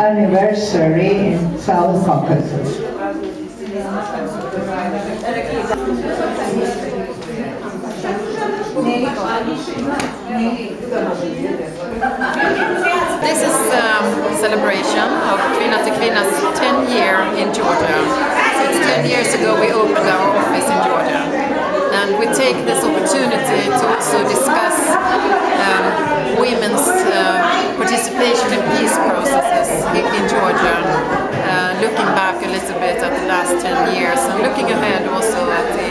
anniversary in South Caucasus. This is a celebration of Kvinna till Kvinna's 10th year in Georgia. So it's 10 years ago we opened our office in Georgia. And we take this opportunity to also discuss women's participation in peace processes in Georgia, looking back a little bit at the last 10 years and looking ahead also at the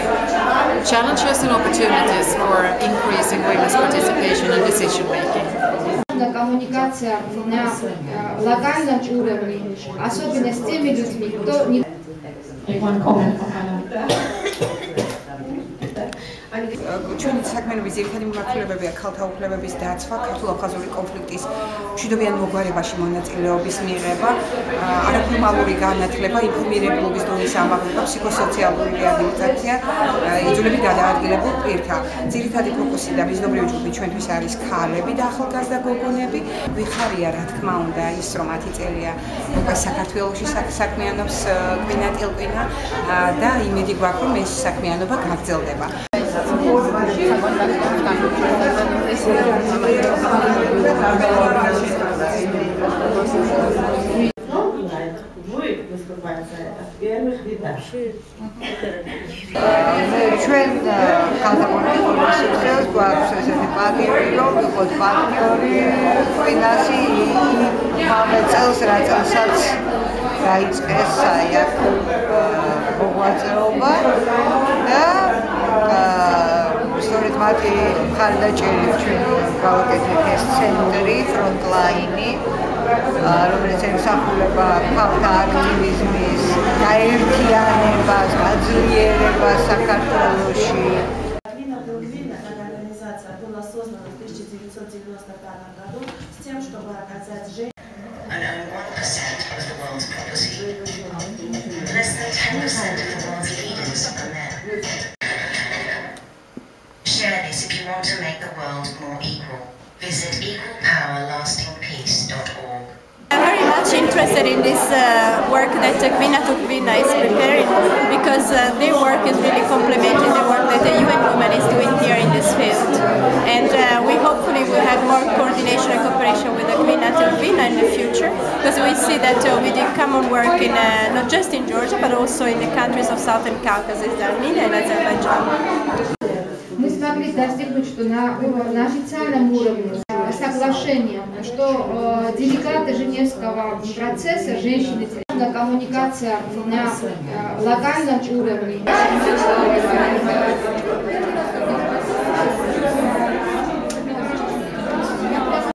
challenges and opportunities for increasing women's participation in decision making. Коммуникация на локальном уровне, особенно с теми людьми, кто не... ჩვენი საქმიანობის ძირითადი მიმართულებებია ქალთა უფლებების დაცვა, ქართულ-აფხაზური კონფლიქტის მშვიდობიან მოგვარებაში მონაწილეობის მიღება, არაფორმალური განათლება, ინფორმირებლობის დონის ამაღლება, ფსიქოსოციალური რეაბილიტაცია, იძულებით გადაადგილებულ პირთა. ძირითადი ფოკუსი და მიზნობრივი ჯგუფი ჩვენთვის არის ქალები და ახალგაზრდა გოგონები. ვიხარია, რა თქმა უნდა, ის რომ 10 წელია უკვე საქართველოში საქმიანობს Kvinna till Kvinna და იმედი გვაქვს, რომ ეს საქმიანობა გაგრძელდება. ჩვენ განსაკუთრებულ რესურსებს გვაქვს ესეთი პარტნიორი, რომ ვიყოთ პარტნიორი Kvinna-ში იმავე წელს, რა წელსაც დაიწყეს საერთ მოღვაწეობა და სწორედ მათი მხარდაჭერით ჩვენ გავაკეთეთ ეს ცენტრი, ფრონტლაინი, რომელიც ემსახურება ქალთა აქტივიზმის გაერთიანებას, გაძლიერებას საქართველოში. Kvinna till Kvinna, как организация, была создана в 1995 году с тем, чтобы оказать женщинам. Only 1% of the world's property. Less than 10% of the world's leaders are men. Share this if you want to make the world more equal. Visit equalpowerlastingpeace.org. I'm very much interested in this work that Kvinna till Kvinna is preparing because their work is really complementing the work that the UN Women is doing here in this field. And we hopefully will have more coordination and cooperation with the Kvinna till Kvinna in the future because we see that we did common work in not just in Georgia but also in the countries of Southern Caucasus, Armenia and Azerbaijan. Мы смогли достигнуть, что на официальном уровне соглашение, что делегаты Женевского процесса, женщины, коммуникация на локальном уровне.